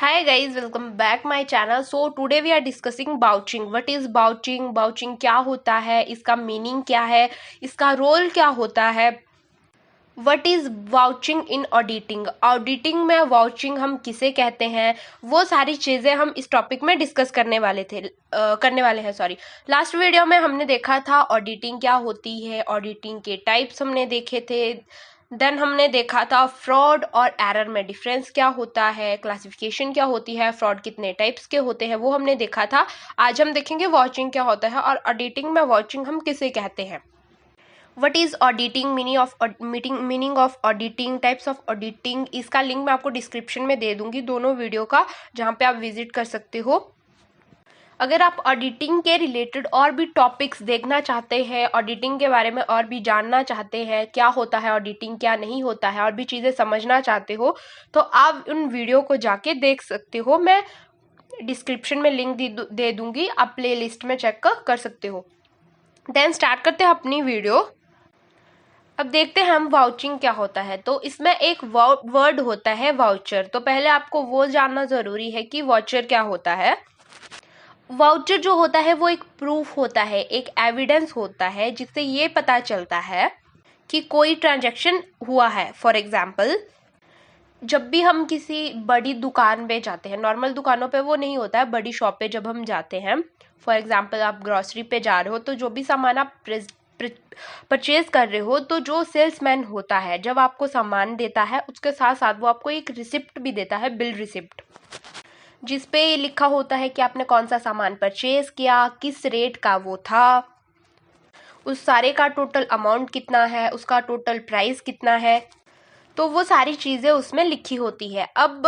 Hi guys, welcome back my channel. So today we are discussing vouching. What is vouching? Vouching क्या होता है, इसका meaning क्या है, इसका रोल क्या होता है. What is vouching in auditing. Auditing में वाउचिंग हम किसे कहते हैं, वो सारी चीज़ें हम इस टॉपिक में डिस्कस करने वाले हैं. लास्ट वीडियो में हमने देखा था ऑडिटिंग क्या होती है, ऑडिटिंग के टाइप्स हमने देखे थे. देन हमने देखा था फ्रॉड और एरर में डिफरेंस क्या होता है, क्लासिफिकेशन क्या होती है, फ्रॉड कितने टाइप्स के होते हैं वो हमने देखा था. आज हम देखेंगे वाउचिंग क्या होता है और ऑडिटिंग में वाउचिंग हम किसे कहते हैं. What is auditing, meaning of auditing, types of auditing. इसका लिंक मैं आपको डिस्क्रिप्शन में दे दूंगी दोनों वीडियो का, जहाँ पे आप विजिट कर सकते हो. अगर आप ऑडिटिंग के रिलेटेड और भी टॉपिक्स देखना चाहते हैं, ऑडिटिंग के बारे में और भी जानना चाहते हैं, क्या होता है ऑडिटिंग, क्या नहीं होता है, और भी चीज़ें समझना चाहते हो, तो आप उन वीडियो को जाके देख सकते हो. मैं डिस्क्रिप्शन में लिंक दे दूंगी, आप प्ले लिस्ट में चेक कर सकते हो. देन स्टार्ट करते हैं अपनी वीडियो. अब देखते हैं हम वाउचिंग क्या होता है. तो इसमें एक वर्ड होता है वाउचर. तो पहले आपको वो जानना ज़रूरी है कि वाउचर क्या होता है. वाउचर जो होता है वो एक प्रूफ होता है, एक एविडेंस होता है, जिससे ये पता चलता है कि कोई ट्रांजैक्शन हुआ है. फॉर एग्जाम्पल, जब भी हम किसी बड़ी दुकान पे जाते हैं, नॉर्मल दुकानों पे वो नहीं होता है, बड़ी शॉप पे जब हम जाते हैं, फॉर एग्जाम्पल आप ग्रॉसरी पे जा रहे हो, तो जो भी सामान आप परचेज कर रहे हो, तो जो सेल्समैन होता है जब आपको सामान देता है, उसके साथ साथ वो आपको एक रिसिप्ट भी देता है, बिल रिसिप्ट, जिस पे लिखा होता है कि आपने कौन सा सामान परचेज किया, किस रेट का वो था, उस सारे का टोटल अमाउंट कितना है, उसका टोटल प्राइस कितना है. तो वो सारी चीज़ें उसमें लिखी होती है. अब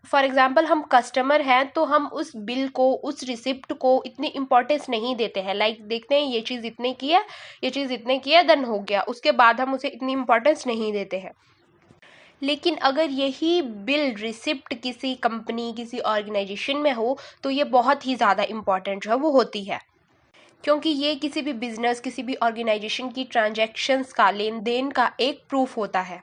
फॉर एग्जाम्पल हम कस्टमर हैं, तो हम उस बिल को, उस रिसिप्ट को इतनी इम्पोर्टेंस नहीं देते हैं. लाइक देखते हैं ये चीज़ इतने की है, ये चीज़ इतने की है, देन हो गया, उसके बाद हम उसे इतनी इम्पोर्टेंस नहीं देते हैं. लेकिन अगर यही बिल रिसिप्ट किसी कंपनी, किसी ऑर्गेनाइजेशन में हो, तो ये बहुत ही ज़्यादा इम्पॉर्टेंट जो है वो होती है, क्योंकि ये किसी भी बिजनेस, किसी भी ऑर्गेनाइजेशन की ट्रांजैक्शंस का, लेन देन का एक प्रूफ होता है.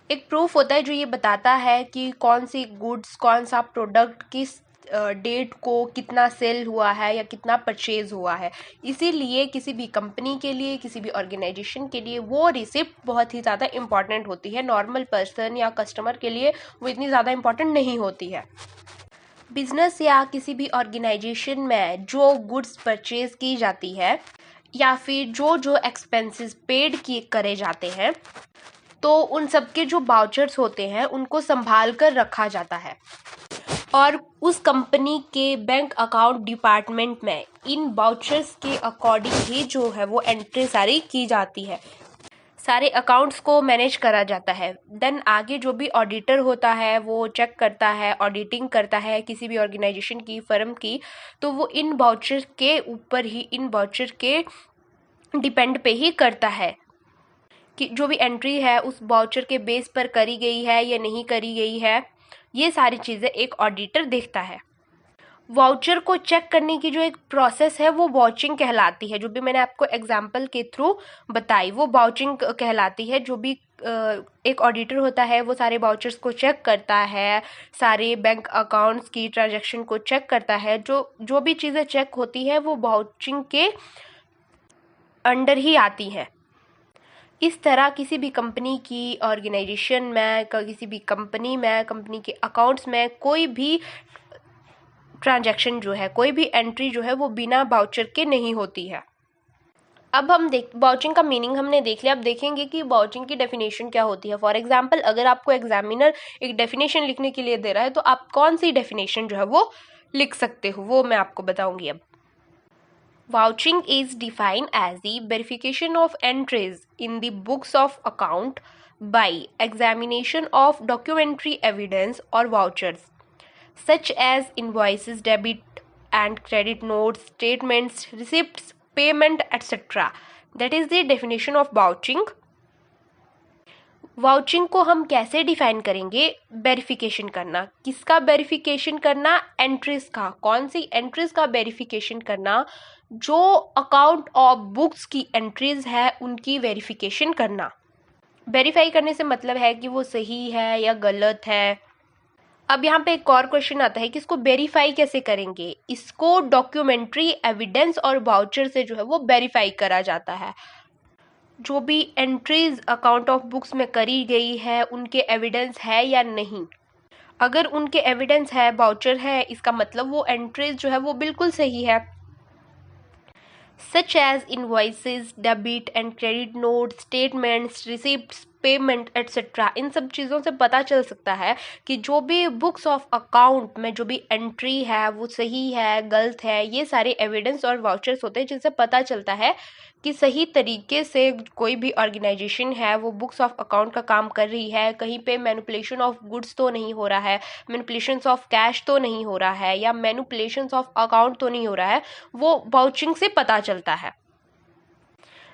एक प्रूफ होता है जो ये बताता है कि कौन सी गुड्स, कौन सा प्रोडक्ट किस डेट को कितना सेल हुआ है या कितना परचेज हुआ है. इसीलिए किसी भी कंपनी के लिए, किसी भी ऑर्गेनाइजेशन के लिए वो रिसिप्ट बहुत ही ज़्यादा इम्पॉर्टेंट होती है. नॉर्मल पर्सन या कस्टमर के लिए वो इतनी ज़्यादा इम्पॉर्टेंट नहीं होती है. बिजनेस या किसी भी ऑर्गेनाइजेशन में जो गुड्स परचेज की जाती है, या फिर जो एक्सपेंसेस पेड करे जाते हैं, तो उन सब के जो वाउचर्स होते हैं उनको संभाल कर रखा जाता है, और उस कंपनी के बैंक अकाउंट डिपार्टमेंट में इन वाउचर्स के अकॉर्डिंग ही जो है वो एंट्री सारी की जाती है, सारे अकाउंट्स को मैनेज करा जाता है. देन आगे जो भी ऑडिटर होता है वो चेक करता है, ऑडिटिंग करता है किसी भी ऑर्गेनाइजेशन की, फर्म की, तो वो इन वाउचर के ऊपर ही, इन वाउचर के डिपेंड पे ही करता है कि जो भी एंट्री है उस वाउचर के बेस पर करी गई है या नहीं करी गई है. ये सारी चीज़ें एक ऑडिटर देखता है. वाउचर को चेक करने की जो एक प्रोसेस है वो वाउचिंग कहलाती है. जो भी मैंने आपको एग्जांपल के थ्रू बताई वो वाउचिंग कहलाती है. जो भी एक ऑडिटर होता है वो सारे वाउचर्स को चेक करता है, सारे बैंक अकाउंट्स की ट्रांजैक्शन को चेक करता है. जो भी चीज़ें चेक होती है वो वाउचिंग के अंडर ही आती है. इस तरह किसी भी कंपनी की, ऑर्गेनाइजेशन में, किसी भी कंपनी में, कंपनी के अकाउंट्स में कोई भी ट्रांजैक्शन जो है, कोई भी एंट्री जो है वो बिना वाउचर के नहीं होती है. अब हम वाउचिंग का मीनिंग हमने देख लिया. अब देखेंगे कि वाउचिंग की डेफिनेशन क्या होती है. फॉर एग्जाम्पल, अगर आपको एग्जामिनर एक डेफिनेशन लिखने के लिए दे रहा है, तो आप कौन सी डेफिनेशन जो है वो लिख सकते हो, वो मैं आपको बताऊंगी. अब vouching is defined as the verification of entries in the books of account by examination of documentary evidence or vouchers such as invoices, debit and credit notes, statements, receipts, payment, etc. That is the definition of vouching. Vouching को हम कैसे define करेंगे? Verification करना. किसका verification करना? Entries का. कौन सी entries का वेरिफिकेशन करना? जो अकाउंट और बुक्स की एंट्रीज है उनकी वेरिफिकेशन करना. वेरीफाई करने से मतलब है कि वो सही है या गलत है. अब यहाँ पे एक और क्वेश्चन आता है कि इसको वेरीफाई कैसे करेंगे। इसको डॉक्यूमेंट्री एविडेंस और वाउचर से जो है वो वेरीफाई करा जाता है। जो भी एंट्रीज अकाउंट ऑफ बुक्स में करी गई है उनके एविडेंस है या नहीं। अगर उनके एविडेंस है, वाउचर है, इसका मतलब वो एंट्रीज जो है वो बिल्कुल सही है। Such as invoices, debit and credit note, statements, receipts, payment etcetera. इन सब चीज़ों से पता चल सकता है कि जो भी बुक्स ऑफ अकाउंट में जो भी एंट्री है वो सही है, गलत है। ये सारे एविडेंस और वाउचर्स होते हैं जिनसे पता चलता है कि सही तरीके से कोई भी ऑर्गेनाइजेशन है वो बुक्स ऑफ अकाउंट का काम कर रही है। कहीं पे मैनिपुलेशन ऑफ गुड्स तो नहीं हो रहा है, मैनिपुलेशंस ऑफ कैश तो नहीं हो रहा है, या मैनिपुलेशंस ऑफ अकाउंट तो नहीं हो रहा है। वो वाउचिंग से पता चलता है।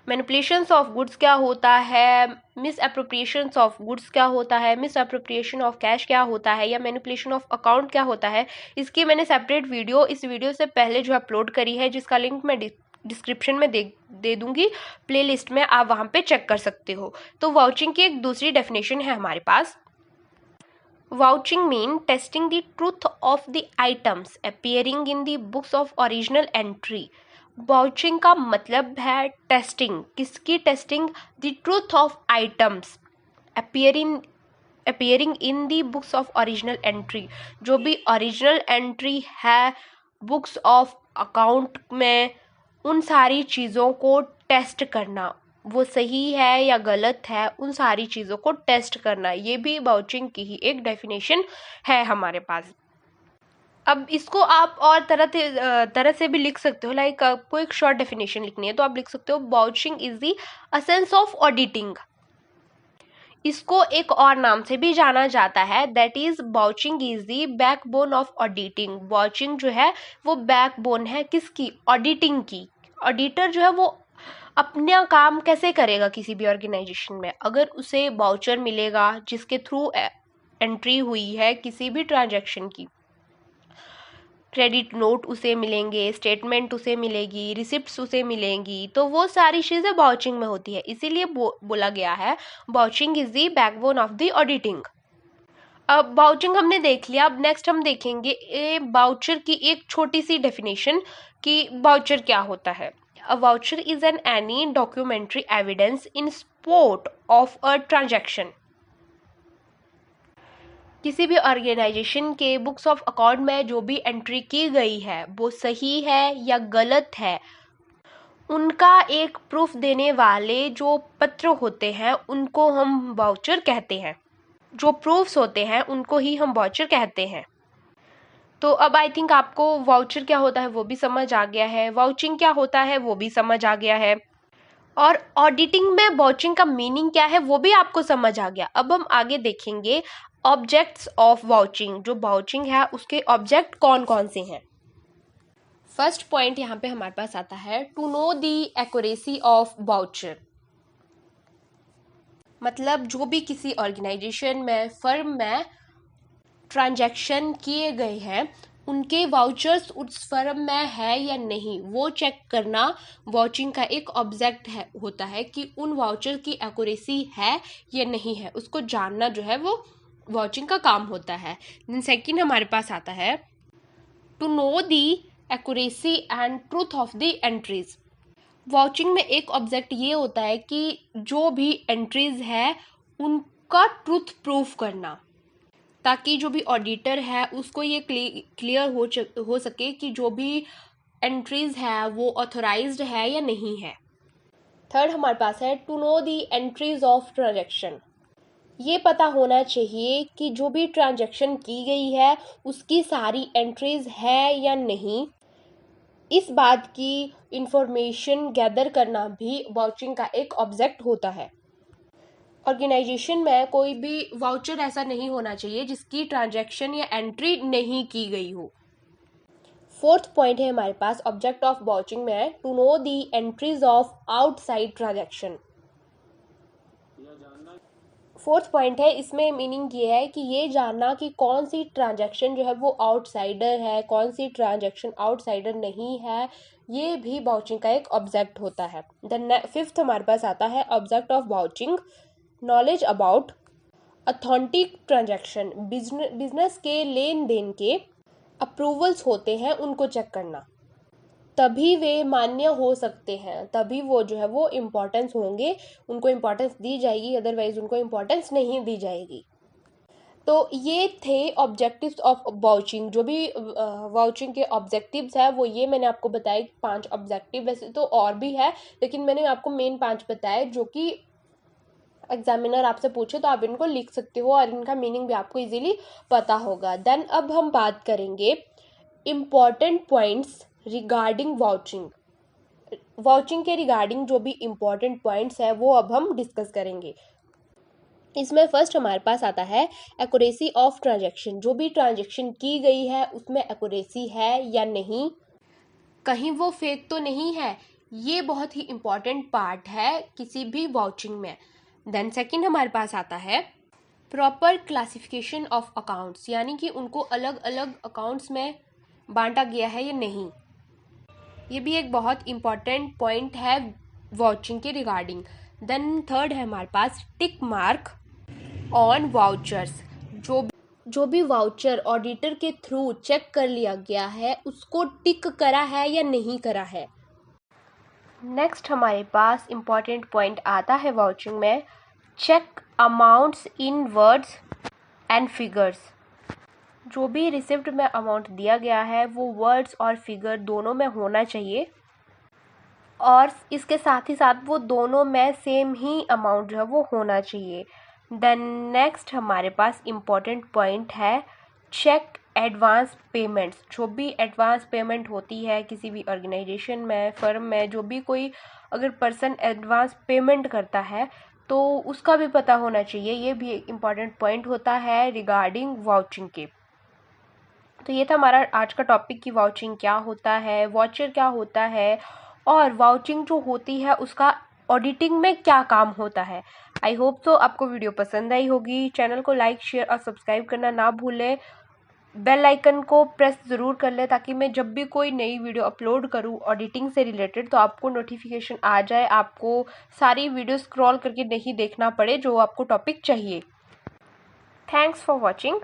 मैनिपुलेशंस ऑफ गुड्स क्या होता है, मिस अप्रोप्रिएशंस ऑफ गुड्स क्या होता है, मिस अप्रोप्रिएशन ऑफ कैश क्या होता है, या मैनिपुलेशन ऑफ अकाउंट क्या होता है, इसकी मैंने सेपरेट वीडियो इस वीडियो से पहले जो अपलोड करी है, जिसका लिंक मैं डिस्क्रिप्शन में दे दूंगी प्लेलिस्ट में, आप वहां पे चेक कर सकते हो। तो वाउचिंग की एक दूसरी डेफिनेशन है हमारे पास। Vouching mean testing the truth of the items appearing in the books of original entry. Vouching का मतलब है टेस्टिंग। किसकी testing? The truth of items appearing in the books of original entry. जो भी ओरिजिनल एंट्री है books of account में, उन सारी चीज़ों को टेस्ट करना, वो सही है या गलत है, उन सारी चीज़ों को टेस्ट करना, ये भी वाउचिंग की ही एक डेफिनेशन है हमारे पास। अब इसको आप और तरह से भी लिख सकते हो। लाइक आपको एक शॉर्ट डेफिनेशन लिखनी है तो आप लिख सकते हो vouching is the essence of auditing. इसको एक और नाम से भी जाना जाता है, that is vouching is the backbone of auditing. Vouching जो है वो बैकबोन है किसकी? ऑडिटिंग की। ऑडिटर जो है वो अपना काम कैसे करेगा किसी भी ऑर्गेनाइजेशन में? अगर उसे वाउचर मिलेगा जिसके थ्रू एंट्री हुई है किसी भी ट्रांजैक्शन की, क्रेडिट नोट उसे मिलेंगे, स्टेटमेंट उसे मिलेगी, रिसिप्ट्स उसे मिलेंगी, तो वो सारी चीज़ें वाउचिंग में होती है। इसीलिए बोला गया है vouching is the backbone of the auditing. अब वाउचिंग हमने देख लिया। अब नेक्स्ट हम देखेंगे वाउचर की एक छोटी सी डेफिनेशन कि वाउचर क्या होता है। अ voucher is an any documentary evidence in support of a transaction. किसी भी ऑर्गेनाइजेशन के बुक्स ऑफ अकाउंट में जो भी एंट्री की गई है वो सही है या गलत है, उनका एक प्रूफ देने वाले जो पत्र होते हैं उनको हम वाउचर कहते हैं। जो प्रूफ्स होते हैं उनको ही हम वाउचर कहते हैं। तो अब आई थिंक आपको वाउचर क्या होता है वो भी समझ आ गया है, वाउचिंग क्या होता है वो भी समझ आ गया है, और ऑडिटिंग में वाउचिंग का मीनिंग क्या है वो भी आपको समझ आ गया। अब हम आगे देखेंगे ऑब्जेक्ट्स ऑफ वाउचिंग। जो वाउचिंग है उसके ऑब्जेक्ट कौन कौन से हैं। फर्स्ट पॉइंट यहाँ पे हमारे पास आता है to know the accuracy of voucher. मतलब जो भी किसी ऑर्गेनाइजेशन में, फर्म में ट्रांजैक्शन किए गए हैं उनके वाउचर्स उस फर्म में है या नहीं, वो चेक करना वाउचिंग का एक ऑब्जेक्ट होता है कि उन वाउचर की एक्यूरेसी है या नहीं है, उसको जानना जो है वो वाउचिंग का काम होता है। देन सेकंड हमारे पास आता है to know the accuracy and truth of the entries. Vouching में एक ऑब्जेक्ट ये होता है कि जो भी एंट्रीज है उनका ट्रूथ प्रूफ करना, ताकि जो भी ऑडिटर है उसको ये क्लियर हो सके कि जो भी एंट्रीज है वो ऑथोराइज्ड है या नहीं है। थर्ड हमारे पास है to know the entries of transaction. ये पता होना चाहिए कि जो भी ट्रांजैक्शन की गई है उसकी सारी एंट्रीज है या नहीं। इस बात की इंफॉर्मेशन गैदर करना भी वाउचिंग का एक ऑब्जेक्ट होता है। ऑर्गेनाइजेशन में कोई भी वाउचर ऐसा नहीं होना चाहिए जिसकी ट्रांजैक्शन या एंट्री नहीं की गई हो। फोर्थ पॉइंट है हमारे पास ऑब्जेक्ट ऑफ वाउचिंग में है to know the entries of outside transaction. Fourth point है, इसमें मीनिंग ये है कि ये जानना कि कौन सी ट्रांजैक्शन जो है वो आउटसाइडर है, कौन सी ट्रांजैक्शन आउटसाइडर नहीं है, ये भी वाउचिंग का एक ऑब्जेक्ट होता है। देन फिफ्थ हमारे पास आता है object of vouching knowledge about authentic transaction, business के लेन देन के अप्रूवल्स होते हैं, उनको चेक करना, तभी वे मान्य हो सकते हैं, तभी वो जो है वो इम्पोर्टेंस होंगे, उनको इम्पोर्टेंस दी जाएगी, अदरवाइज उनको इम्पोर्टेंस नहीं दी जाएगी। तो ये थे ऑब्जेक्टिव्स ऑफ वाउचिंग। जो भी वाउचिंग के ऑब्जेक्टिव्स है वो ये मैंने आपको बताया 5 ऑब्जेक्टिव, वैसे तो और भी है लेकिन मैंने आपको मेन 5 बताए जो कि एग्जामिनर आपसे पूछे तो आप इनको लिख सकते हो और इनका मीनिंग भी आपको इजीली पता होगा। देन अब हम बात करेंगे important points regarding vouching. Vouching के रिगार्डिंग जो भी इम्पॉर्टेंट पॉइंट्स है वो अब हम डिस्कस करेंगे। इसमें फर्स्ट हमारे पास आता है एक्यूरेसी ऑफ ट्रांजैक्शन। जो भी ट्रांजैक्शन की गई है उसमें एक्यूरेसी है या नहीं, कहीं वो फेक तो नहीं है, ये बहुत ही इम्पॉर्टेंट पार्ट है किसी भी वाउचिंग में। देन सेकंड हमारे पास आता है प्रॉपर क्लासिफिकेशन ऑफ अकाउंट्स, यानी कि उनको अलग अलग अकाउंट्स में बांटा गया है या नहीं, ये भी एक बहुत इम्पॉर्टेंट पॉइंट है वाउचिंग के रिगार्डिंग। देन थर्ड है हमारे पास टिक मार्क ऑन वाउचर्स। जो भी वाउचर ऑडिटर के थ्रू चेक कर लिया गया है उसको टिक करा है या नहीं करा है। नेक्स्ट हमारे पास इम्पॉर्टेंट पॉइंट आता है वाउचिंग में check amounts in words and figures. जो भी रिसिप्ट में अमाउंट दिया गया है वो वर्ड्स और फिगर दोनों में होना चाहिए और इसके साथ ही साथ वो दोनों में सेम ही अमाउंट जो है वो होना चाहिए। देन नेक्स्ट हमारे पास इम्पॉर्टेंट पॉइंट है चेक एडवांस पेमेंट्स। जो भी एडवांस पेमेंट होती है किसी भी ऑर्गेनाइजेशन में, फर्म में, जो भी कोई अगर पर्सन एडवांस पेमेंट करता है तो उसका भी पता होना चाहिए, ये भी एक इम्पॉर्टेंट पॉइंट होता है रिगार्डिंग वाउचिंग के। तो ये था हमारा आज का टॉपिक कि वाउचिंग क्या होता है, वाउचर क्या होता है और वाउचिंग जो होती है उसका ऑडिटिंग में क्या काम होता है। आई होप तो आपको वीडियो पसंद आई होगी। चैनल को लाइक, शेयर और सब्सक्राइब करना ना भूलें। बेल आइकन को प्रेस ज़रूर कर लें ताकि मैं जब भी कोई नई वीडियो अपलोड करूं ऑडिटिंग से रिलेटेड तो आपको नोटिफिकेशन आ जाए, आपको सारी वीडियो स्क्रॉल करके नहीं देखना पड़े जो आपको टॉपिक चाहिए। Thanks for watching.